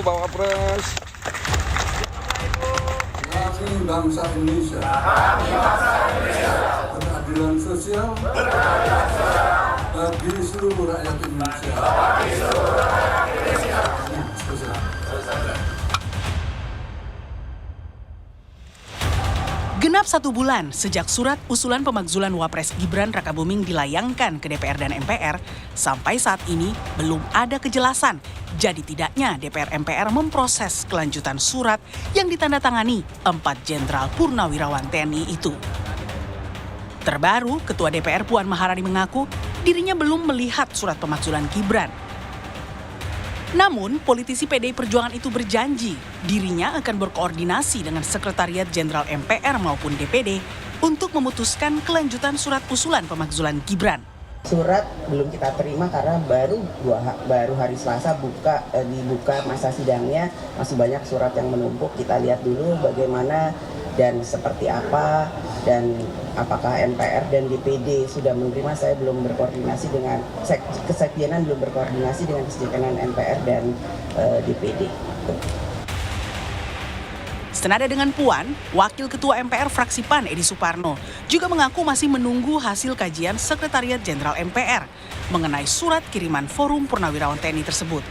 Bapak Pres. Kami bangsa Indonesia. Keadilan sosial. Bagi seluruh rakyat Indonesia. Genap 1 bulan sejak surat usulan pemakzulan Wapres Gibran Rakabuming dilayangkan ke DPR dan MPR, sampai saat ini belum ada kejelasan. Jadi tidaknya DPR MPR memproses kelanjutan surat yang ditandatangani 4 Jenderal Purnawirawan TNI itu. Terbaru, Ketua DPR Puan Maharani mengaku dirinya belum melihat surat pemakzulan Gibran. Namun, politisi PDI Perjuangan itu berjanji dirinya akan berkoordinasi dengan Sekretariat Jenderal MPR maupun DPD untuk memutuskan kelanjutan surat usulan pemakzulan Gibran. Surat belum kita terima karena baru hari Selasa dibuka masa sidangnya, masih banyak surat yang menumpuk. Kita lihat dulu bagaimana dan seperti apa, dan apakah MPR dan DPD sudah menerima. Saya belum berkoordinasi dengan Kesekjenan, belum berkoordinasi dengan Kesekjenan MPR dan DPD. Senada dengan Puan, Wakil Ketua MPR fraksi PAN Edi Suparno juga mengaku masih menunggu hasil kajian Sekretariat Jenderal MPR mengenai surat kiriman Forum Purnawirawan TNI tersebut.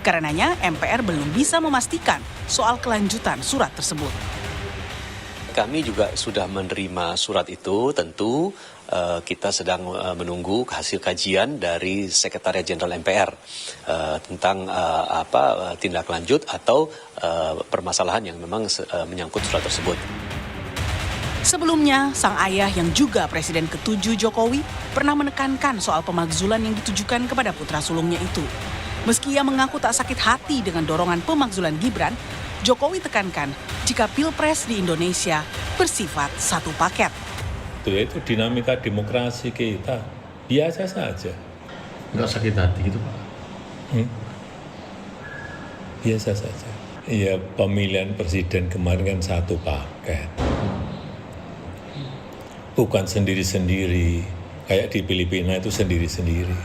Karenanya MPR belum bisa memastikan soal kelanjutan surat tersebut. Kami juga sudah menerima surat itu, tentu kita sedang menunggu hasil kajian dari Sekretariat Jenderal MPR tentang tindak lanjut atau permasalahan yang memang menyangkut surat tersebut. Sebelumnya, sang ayah yang juga Presiden ke-7 Jokowi pernah menekankan soal pemakzulan yang ditujukan kepada putra sulungnya itu. Meski ia mengaku tak sakit hati dengan dorongan pemakzulan Gibran, Jokowi tekankan jika Pilpres di Indonesia bersifat satu paket. Itu dinamika demokrasi kita, biasa saja. Nggak sakit hati gitu Pak? Biasa saja. Iya, pemilihan presiden kemarin kan satu paket. Bukan sendiri-sendiri, kayak di Filipina itu sendiri-sendiri.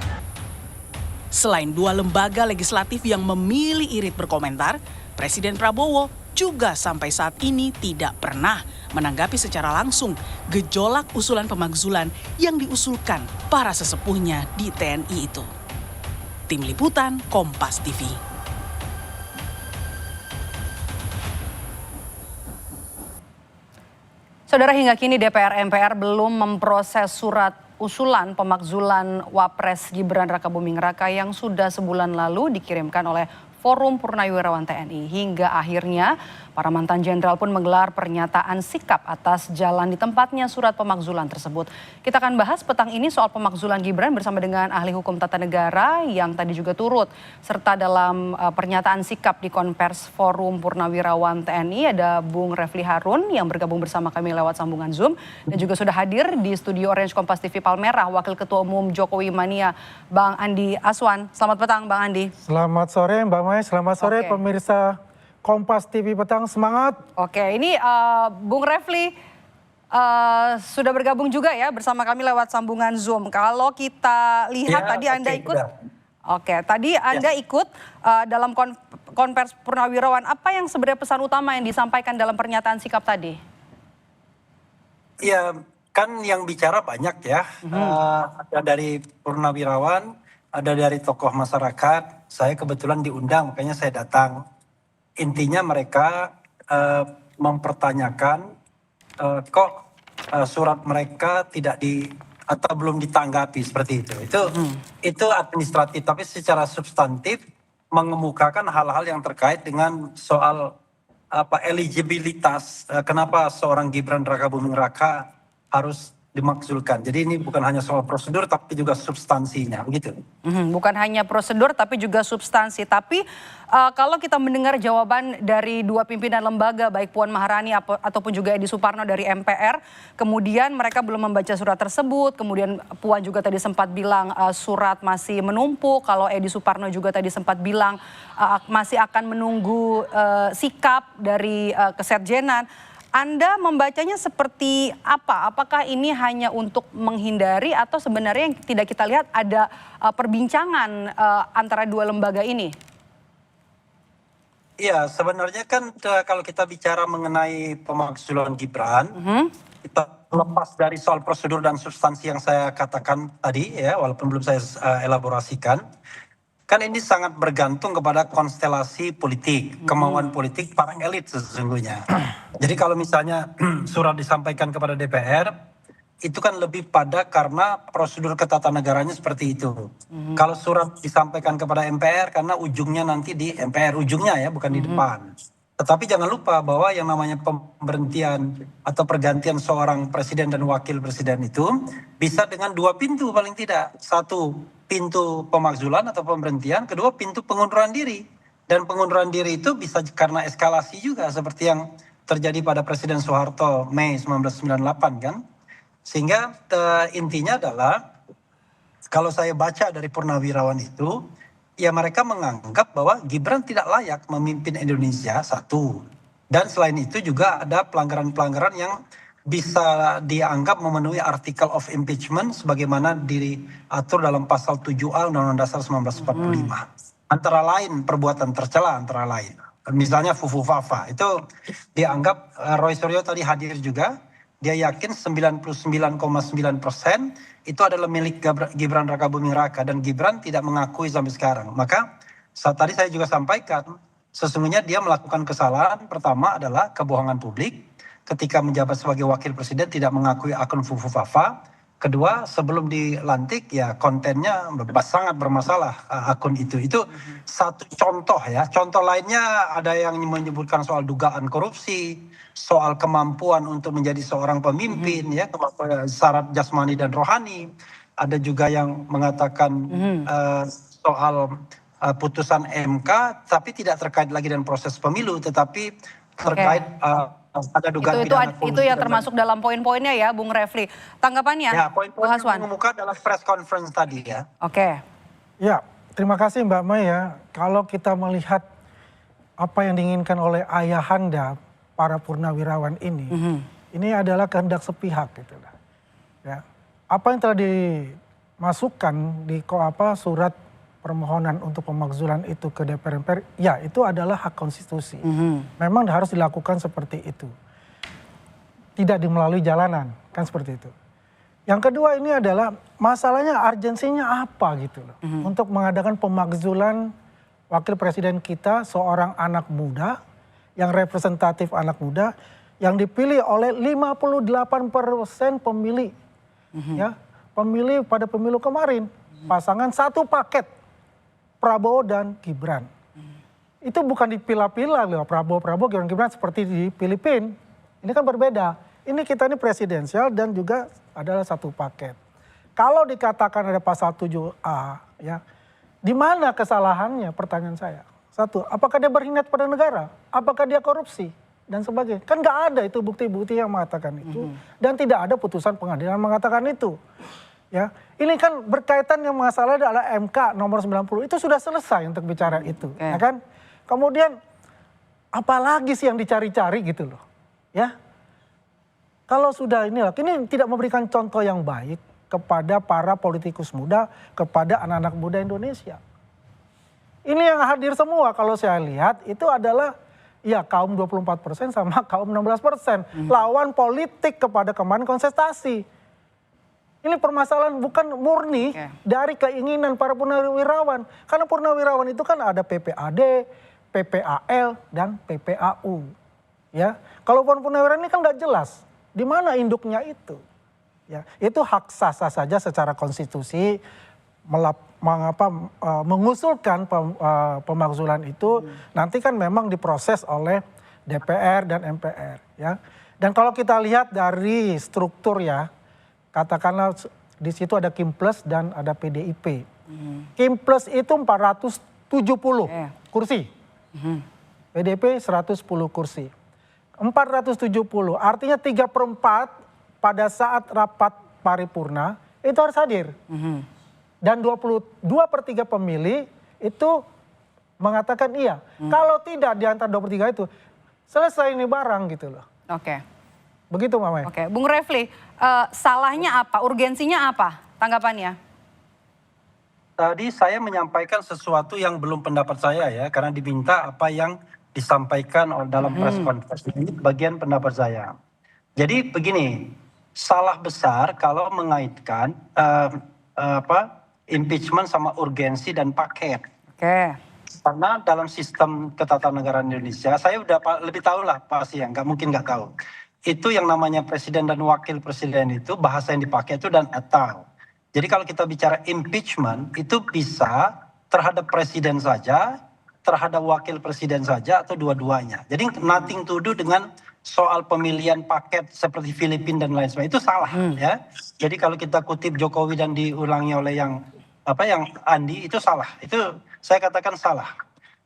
Selain 2 lembaga legislatif yang memilih irit berkomentar, Presiden Prabowo juga sampai saat ini tidak pernah menanggapi secara langsung gejolak usulan pemakzulan yang diusulkan para sesepuhnya di TNI itu. Tim Liputan Kompas TV. Saudara, hingga kini DPR MPR belum memproses surat usulan pemakzulan Wapres Gibran Rakabuming Raka yang sudah sebulan lalu dikirimkan oleh Forum Purnawirawan TNI. Hingga akhirnya para mantan jenderal pun menggelar pernyataan sikap atas jalan di tempatnya surat pemakzulan tersebut. Kita akan bahas petang ini soal pemakzulan Gibran bersama dengan ahli hukum tata negara yang tadi juga turut serta dalam pernyataan sikap di Konvers Forum Purnawirawan TNI. Ada Bung Refli Harun yang bergabung bersama kami lewat sambungan Zoom, dan juga sudah hadir di studio Orange Kompas TV Palmerah Wakil Ketua Umum Jokowi Mania, Bang Andi Aswan. Selamat petang Bang Andi. Selamat sore Mbak Mai, selamat sore pemirsa Kompas TV Petang, semangat. Oke, ini Bung Refli sudah bergabung juga ya bersama kami lewat sambungan Zoom. Kalau kita lihat tadi Anda ikut, tadi Anda ikut dalam Konvers Purnawirawan. Apa yang sebenarnya pesan utama yang disampaikan dalam pernyataan sikap tadi? Ya, kan yang bicara banyak ya. Ada dari Purnawirawan, ada dari tokoh masyarakat. Saya kebetulan diundang, makanya saya datang. Intinya mereka mempertanyakan kok surat mereka tidak atau belum ditanggapi seperti itu. Itu administratif, tapi secara substantif mengemukakan hal-hal yang terkait dengan soal eligibilitas, kenapa seorang Gibran Rakabuming Raka harus dimakzulkan. Jadi ini bukan hanya soal prosedur tapi juga substansinya, begitu. Bukan hanya prosedur tapi juga substansi. Tapi kalau kita mendengar jawaban dari 2 pimpinan lembaga, baik Puan Maharani ataupun juga Edi Suparno dari MPR, kemudian mereka belum membaca surat tersebut. Kemudian Puan juga tadi sempat bilang surat masih menumpuk. Kalau Edi Suparno juga tadi sempat bilang masih akan menunggu sikap dari Kesekjenan. Anda membacanya seperti apa? Apakah ini hanya untuk menghindari atau sebenarnya yang tidak kita lihat ada perbincangan antara 2 lembaga ini? Ya, sebenarnya kan kalau kita bicara mengenai pemakzulan Gibran, kita lepas dari soal prosedur dan substansi yang saya katakan tadi ya, walaupun belum saya elaborasikan, kan ini sangat bergantung kepada konstelasi politik, kemauan politik para elit sesungguhnya. Jadi kalau misalnya surat disampaikan kepada DPR, itu kan lebih pada karena prosedur ketatanegaranya seperti itu. Kalau surat disampaikan kepada MPR karena ujungnya nanti di MPR, ujungnya ya, bukan di depan. Tetapi jangan lupa bahwa yang namanya pemberhentian atau pergantian seorang presiden dan wakil presiden itu bisa dengan dua pintu paling tidak. Satu, pintu pemakzulan atau pemberhentian. Kedua, pintu pengunduran diri. Dan pengunduran diri itu bisa karena eskalasi juga seperti yang terjadi pada Presiden Soeharto Mei 1998 kan. Sehingga intinya adalah kalau saya baca dari purnawirawan itu, ya mereka menganggap bahwa Gibran tidak layak memimpin Indonesia, satu. Dan selain itu juga ada pelanggaran-pelanggaran yang bisa dianggap memenuhi article of impeachment sebagaimana diatur dalam pasal 7A Undang-Undang Dasar 1945. Antara lain perbuatan tercela antara lain. Misalnya Fufu Fafa itu dianggap Roy Suryo tadi hadir juga. Dia yakin 99,9% itu adalah milik Gibran Rakabuming Raka dan Gibran tidak mengakui sampai sekarang. Maka tadi saya juga sampaikan sesungguhnya dia melakukan kesalahan pertama adalah kebohongan publik ketika menjabat sebagai wakil presiden tidak mengakui akun Fufu Fafa. Kedua, sebelum dilantik ya kontennya sangat bermasalah akun itu. Itu satu contoh ya. Contoh lainnya ada yang menyebutkan soal dugaan korupsi, soal kemampuan untuk menjadi seorang pemimpin ya, syarat jasmani dan rohani. Ada juga yang mengatakan soal putusan MK tapi tidak terkait lagi dengan proses pemilu tetapi terkait ada dugaan itu yang termasuk dalam poin-poinnya ya, Bung Refli. Tanggapannya, ya, poin-poin Bung Haswan. yang mengemuka dalam press conference tadi ya. Oke. Ya, terima kasih Mbak Maya. Kalau kita melihat apa yang diinginkan oleh ayahanda para purnawirawan ini adalah kehendak sepihak gitu lah. Ya. Apa yang telah dimasukkan di surat permohonan untuk pemakzulan itu ke DPR MPR, ya itu adalah hak konstitusi. Memang harus dilakukan seperti itu. Tidak melalui jalanan, kan seperti itu. Yang kedua ini adalah masalahnya urgensinya apa gitu loh. Untuk mengadakan pemakzulan wakil presiden kita, seorang anak muda, yang representatif anak muda, yang dipilih oleh 58% pemilih. Ya, pemilih pada pemilu kemarin, pasangan satu paket. Prabowo dan Gibran. Itu bukan dipilah-pilah loh, Prabowo, Gibran seperti di Filipina. Ini kan berbeda. Ini kita ini presidensial dan juga adalah satu paket. Kalau dikatakan ada pasal 7A, ya, di mana kesalahannya pertanyaan saya? Satu, apakah dia berkhianat pada negara? Apakah dia korupsi? Dan sebagainya. Kan nggak ada itu bukti-bukti yang mengatakan itu. Dan tidak ada putusan pengadilan yang mengatakan itu. Ya, ini kan berkaitan yang masalah adalah MK nomor 90 itu sudah selesai untuk bicara itu, ya kan? Kemudian apalagi sih yang dicari-cari gitu loh, ya? Kalau sudah ini tidak memberikan contoh yang baik kepada para politikus muda, kepada anak-anak muda Indonesia. Ini yang hadir semua kalau saya lihat itu adalah ya kaum 24% sama kaum 16%, lawan politik kepada kemarin kontestasi. Ini permasalahan bukan murni dari keinginan para purnawirawan. Karena purnawirawan itu kan ada PPAD, PPAL, dan PPAU. Ya, kalau purnawirawan ini kan nggak jelas di mana induknya itu. Ya, itu hak sah-sah saja secara konstitusi mengusulkan pemakzulan itu nanti kan memang diproses oleh DPR dan MPR. Ya, dan kalau kita lihat dari struktur ya. Katakanlah di situ ada Kim Plus dan ada PDIP. Kim Plus itu 470 kursi. PDIP 110 kursi. 470 artinya 3/4 pada saat rapat paripurna itu harus hadir. Dan 22/3 pemilih itu mengatakan iya. Kalau tidak di antara 23 itu selesai ini barang gitu loh. Oke. Begitu Mama. Oke, Bung Refli, salahnya apa? Urgensinya apa? Tanggapannya? Tadi saya menyampaikan sesuatu yang belum pendapat saya ya, karena diminta apa yang disampaikan dalam press conference. Ini bagian pendapat saya. Jadi begini, salah besar kalau mengaitkan impeachment sama urgensi dan paket. Oke. Karena dalam sistem ketatanegaraan Indonesia, saya udah lebih tahu lah pasti ya, nggak mungkin nggak tahu. Itu yang namanya presiden dan wakil presiden itu bahasa yang dipakai itu dan atau. Jadi kalau kita bicara impeachment itu bisa terhadap presiden saja, terhadap wakil presiden saja atau dua-duanya. Jadi nothing to do dengan soal pemilihan paket seperti Filipina dan lain sebagainya itu salah ya. Jadi kalau kita kutip Jokowi dan diulangi oleh yang Andi itu salah. Itu saya katakan salah.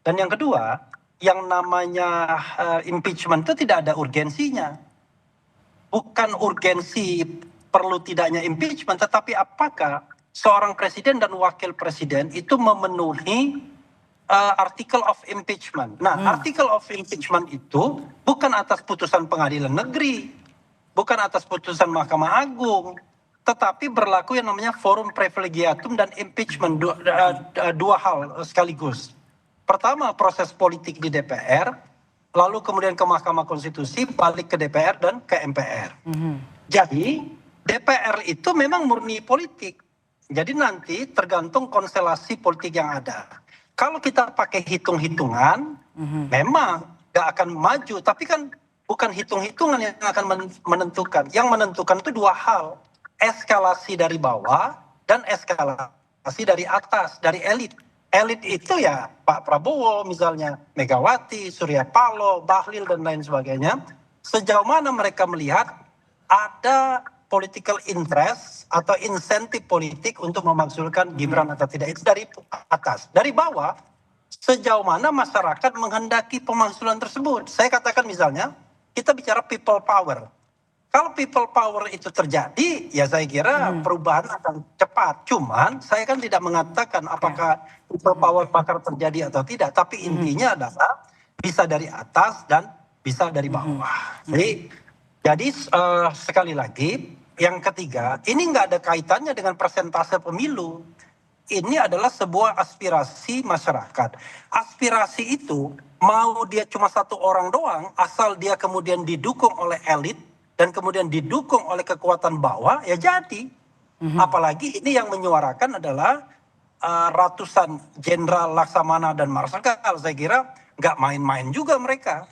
Dan yang kedua, yang namanya impeachment itu tidak ada urgensinya. Bukan urgensi perlu tidaknya impeachment, tetapi apakah seorang presiden dan wakil presiden itu memenuhi article of impeachment. Nah, article of impeachment itu bukan atas putusan pengadilan negeri, bukan atas putusan Mahkamah Agung, tetapi berlaku yang namanya forum privilegiatum dan impeachment, dua hal sekaligus. Pertama, proses politik di DPR, lalu kemudian ke Mahkamah Konstitusi, balik ke DPR dan ke MPR. Jadi, DPR itu memang murni politik. Jadi nanti tergantung konstelasi politik yang ada. Kalau kita pakai hitung-hitungan, memang gak akan maju. Tapi kan bukan hitung-hitungan yang akan menentukan. Yang menentukan itu dua hal. Eskalasi dari bawah dan eskalasi dari atas, dari elit. Elit itu ya Pak Prabowo misalnya, Megawati, Surya Paloh, Bahlil dan lain sebagainya. Sejauh mana mereka melihat ada political interest atau insentif politik untuk memakzulkan Gibran atau tidak. Itu dari atas. Dari bawah, sejauh mana masyarakat menghendaki pemakzulan tersebut. Saya katakan misalnya, kita bicara people power. Kalau people power itu terjadi, ya saya kira perubahan akan cepat. Cuman, saya kan tidak mengatakan apakah people power bakal terjadi atau tidak. Tapi intinya adalah bisa dari atas dan bisa dari bawah. Jadi sekali lagi, yang ketiga, ini nggak ada kaitannya dengan persentase pemilu. Ini adalah sebuah aspirasi masyarakat. Aspirasi itu mau dia cuma satu orang doang, asal dia kemudian didukung oleh elit dan kemudian didukung oleh kekuatan bawah, ya jadi. Apalagi ini yang menyuarakan adalah ratusan jenderal Laksamana dan Marsikal. Saya kira nggak main-main juga mereka.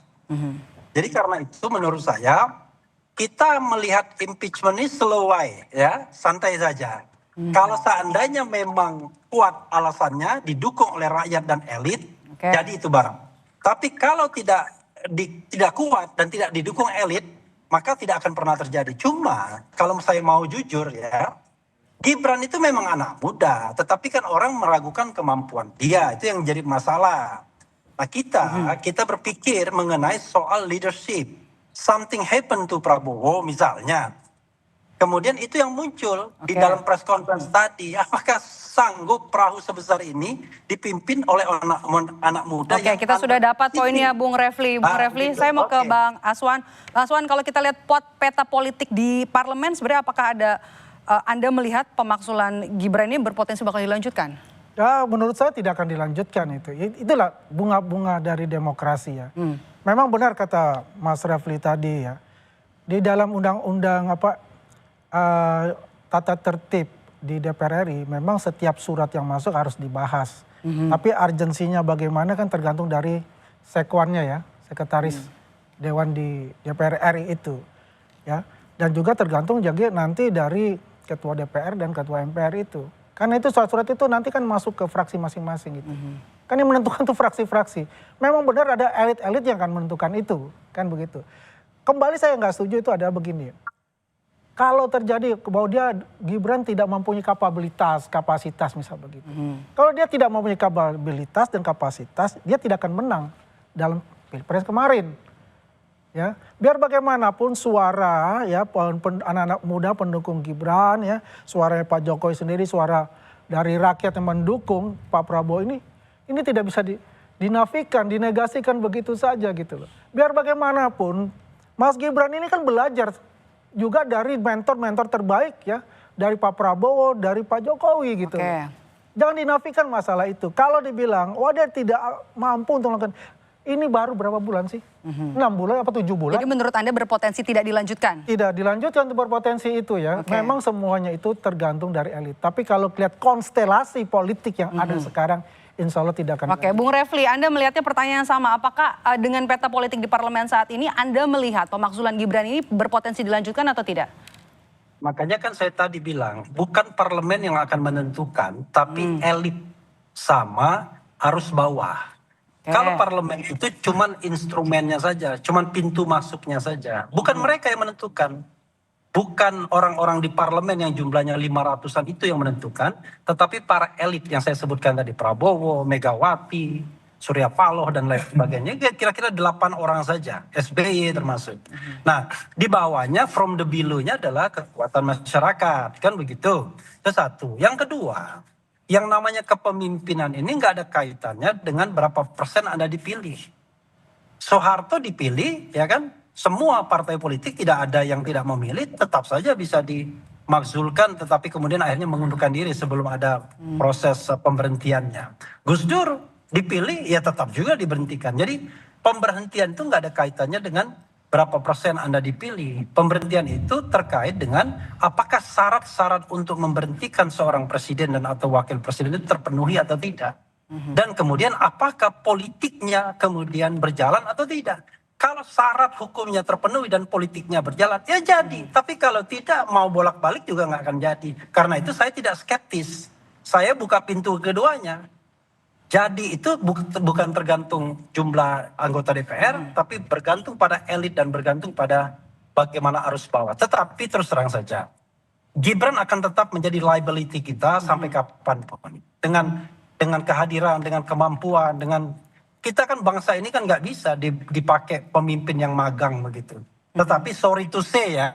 Jadi karena itu menurut saya, kita melihat impeachment ini slow way, ya, santai saja. Kalau seandainya memang kuat alasannya, didukung oleh rakyat dan elit, jadi itu barang. Tapi kalau tidak kuat dan tidak didukung elit, maka tidak akan pernah terjadi. Cuma kalau saya mau jujur ya, Gibran itu memang anak muda, tetapi kan orang meragukan kemampuan dia, itu yang jadi masalah. Nah kita berpikir mengenai soal leadership. Something happen to Prabowo misalnya. Kemudian itu yang muncul di dalam press conference tadi. Apakah sanggup perahu sebesar ini dipimpin oleh anak muda? Oke, kita sudah dapat poinnya Bung Refli. Bung Refli, saya mau ke Bang Aswan. Bang Aswan, kalau kita lihat peta politik di parlemen, sebenarnya apakah ada Anda melihat pemakzulan Gibran ini berpotensi bakal dilanjutkan? Ya, menurut saya tidak akan dilanjutkan itu. Itulah bunga-bunga dari demokrasi ya. Memang benar kata Mas Refli tadi ya. Di dalam undang-undang tata tertib di DPR RI memang setiap surat yang masuk harus dibahas. Tapi urgensinya bagaimana kan tergantung dari sekwannya ya, sekretaris dewan di DPR RI itu ya. Dan juga tergantung juga nanti dari ketua DPR dan ketua MPR itu. Karena itu surat-surat itu nanti kan masuk ke fraksi masing-masing gitu. Kan yang menentukan tuh fraksi-fraksi. Memang benar ada elit-elit yang akan menentukan itu. Kan begitu. Kembali saya nggak setuju itu adalah begini. Kalau terjadi bahwa Gibran tidak mempunyai kapasitas misal begitu. Kalau dia tidak mempunyai kapabilitas dan kapasitas, dia tidak akan menang dalam Pilpres kemarin. Ya, biar bagaimanapun suara ya anak-anak muda pendukung Gibran ya, suaranya Pak Jokowi sendiri, suara dari rakyat yang mendukung Pak Prabowo ini tidak bisa dinafikan, dinegasikan begitu saja gitu loh. Biar bagaimanapun Mas Gibran ini kan belajar juga dari mentor-mentor terbaik ya, dari Pak Prabowo, dari Pak Jokowi gitu. Jangan dinafikan masalah itu. Kalau dibilang, wah dia tidak mampu untuk melakukan, Ini baru berapa bulan sih? 6 bulan apa 7 bulan? Jadi menurut Anda berpotensi tidak dilanjutkan? Tidak dilanjutkan untuk berpotensi itu ya. Oke. Memang semuanya itu tergantung dari elit. Tapi kalau lihat konstelasi politik yang ada sekarang, insya Allah tidak akan. Oke, Bung Refli, Anda melihatnya pertanyaan yang sama. Apakah dengan peta politik di parlemen saat ini, Anda melihat pemakzulan Gibran ini berpotensi dilanjutkan atau tidak? Makanya kan saya tadi bilang, bukan parlemen yang akan menentukan, tapi elit sama arus bawah. Oke. Kalau parlemen itu cuman instrumennya saja, cuman pintu masuknya saja. Bukan mereka yang menentukan. Bukan orang-orang di parlemen yang jumlahnya 500-an itu yang menentukan, tetapi para elit yang saya sebutkan tadi, Prabowo, Megawati, Surya Paloh dan lain sebagainya, kira-kira 8 orang saja, SBY termasuk. Nah, di bawahnya from the below-nya adalah kekuatan masyarakat, kan begitu. Itu satu. Yang kedua, yang namanya kepemimpinan ini nggak ada kaitannya dengan berapa persen Anda dipilih. Soeharto dipilih, ya kan? Semua partai politik tidak ada yang tidak memilih, tetap saja bisa dimakzulkan, tetapi kemudian akhirnya mengundurkan diri sebelum ada proses pemberhentiannya. Gus Dur dipilih, ya tetap juga diberhentikan. Jadi pemberhentian itu nggak ada kaitannya dengan berapa persen Anda dipilih. Pemberhentian itu terkait dengan apakah syarat-syarat untuk memberhentikan seorang presiden dan atau wakil presiden itu terpenuhi atau tidak. Dan kemudian apakah politiknya kemudian berjalan atau tidak. Kalau syarat hukumnya terpenuhi dan politiknya berjalan, ya jadi. Tapi kalau tidak, mau bolak-balik juga nggak akan jadi. Karena itu saya tidak skeptis. Saya buka pintu keduanya. Jadi itu bukan tergantung jumlah anggota DPR, tapi bergantung pada elit dan bergantung pada bagaimana arus bawah. Tetapi terus terang saja, Gibran akan tetap menjadi liability kita sampai kapanpun. Dengan kehadiran, dengan kemampuan, dengan kita kan bangsa ini kan nggak bisa dipakai pemimpin yang magang begitu. Tetapi sorry to say ya,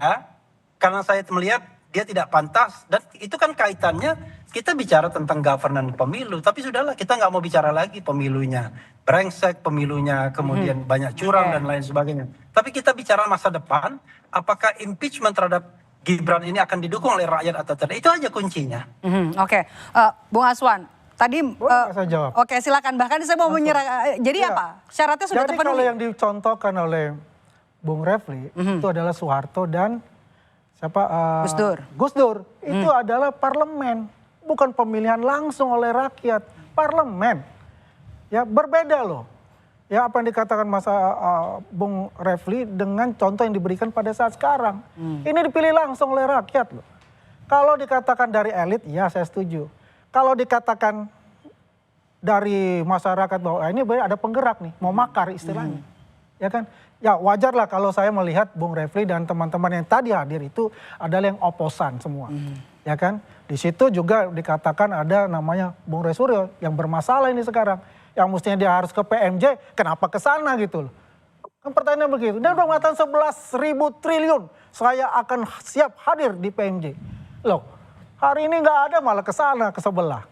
karena saya melihat dia tidak pantas dan itu kan kaitannya kita bicara tentang governance pemilu, tapi sudahlah kita nggak mau bicara lagi pemilunya brengsek, pemilunya kemudian banyak curang dan lain sebagainya. Tapi kita bicara masa depan, apakah impeachment terhadap Gibran ini akan didukung oleh rakyat atau tidak? Itu aja kuncinya. Oke, Bung Aswan, tadi saya jawab. oke silakan. Bahkan saya mau menyerah. Jadi Ya. apa? Syaratnya sudah Jadi terpenuhi. kalau yang dicontohkan oleh Bung Refli itu adalah Soeharto dan siapa? Gus Dur. Gus Dur itu adalah parlemen, bukan pemilihan langsung oleh rakyat. Parlemen, ya berbeda loh. Ya apa yang dikatakan Bung Refli dengan contoh yang diberikan pada saat sekarang. Ini dipilih langsung oleh rakyat loh. Kalau dikatakan dari elit, ya saya setuju. Kalau dikatakan dari masyarakat bahwa ini ada penggerak nih, mau makar istilahnya. Ya kan? Ya wajar lah kalau saya melihat Bung Refli dan teman-teman yang tadi hadir itu adalah yang oposan semua. Ya kan? Di situ juga dikatakan ada namanya Bung Roy Suryo yang bermasalah ini sekarang. Yang mestinya dia harus ke PMJ, kenapa ke sana gitu loh. Kan pertanyaannya begitu. Dia udah mengatakan 11.000 triliun, saya akan siap hadir di PMJ. Loh, hari ini nggak ada malah ke sana, ke sebelah.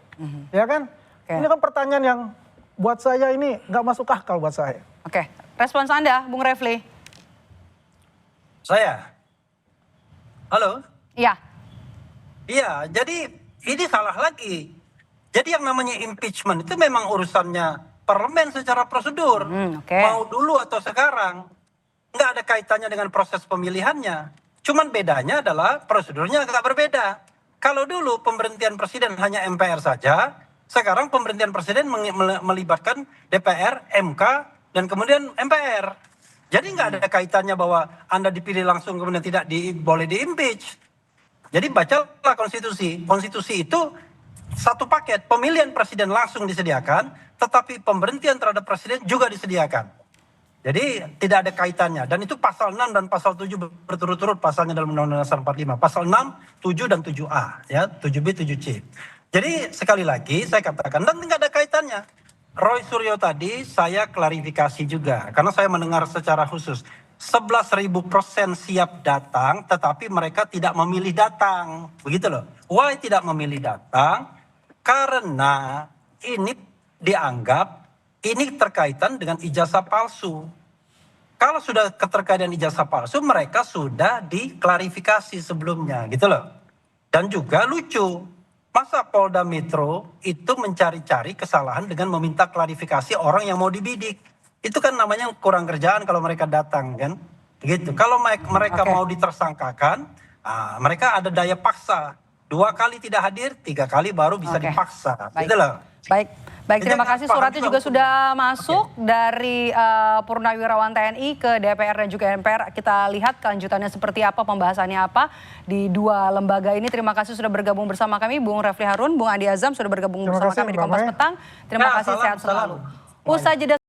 Ya kan? Ini kan pertanyaan yang buat saya ini nggak masuk akal buat saya. Oke, respons Anda, Bung Refli. Saya? Halo? Iya. Iya, jadi ini salah lagi. Jadi yang namanya impeachment itu memang urusannya parlemen secara prosedur. Mau dulu atau sekarang. Nggak ada kaitannya dengan proses pemilihannya. Cuman bedanya adalah prosedurnya agak berbeda. Kalau dulu pemberhentian presiden hanya MPR saja, sekarang pemberhentian presiden melibatkan DPR, MK, dan kemudian MPR. Jadi nggak ada kaitannya bahwa Anda dipilih langsung kemudian tidak boleh di-impeach. Jadi bacalah konstitusi. Konstitusi itu satu paket. Pemilihan presiden langsung disediakan, tetapi pemberhentian terhadap presiden juga disediakan. Jadi tidak ada kaitannya. Dan itu pasal 6 dan pasal 7 berturut-turut pasalnya dalam Undang-Undang Dasar 45. Pasal 6, 7 dan 7A. Ya, 7B, 7C. Jadi sekali lagi saya katakan, dan tidak ada kaitannya. Roy Suryo tadi saya klarifikasi juga. Karena saya mendengar secara khusus. 11.000% siap datang, tetapi mereka tidak memilih datang. Begitu loh. Why tidak memilih datang? Karena ini dianggap ini terkaitan dengan ijazah palsu. Kalau sudah keterkaitan ijazah palsu, mereka sudah diklarifikasi sebelumnya, gitu loh. Dan juga lucu, masa Polda Metro itu mencari-cari kesalahan dengan meminta klarifikasi orang yang mau dibidik. itu kan namanya kurang kerjaan kalau mereka datang kan. Gitu. Kalau mereka mau ditersangkakan, mereka ada daya paksa. 2 kali tidak hadir, 3 kali baru bisa dipaksa. Baik. Gitu loh. Baik, terima kasih. Suratnya juga sudah masuk dari Purnawirawan TNI ke DPR dan juga MPR. Kita lihat kelanjutannya seperti apa, pembahasannya apa di 2 lembaga ini. Terima kasih sudah bergabung bersama kami, Bung Refli Harun, Bung Andi Azam sudah bergabung bersama kami di Kompas Petang. Terima kasih, sehat selalu. Usai jeda.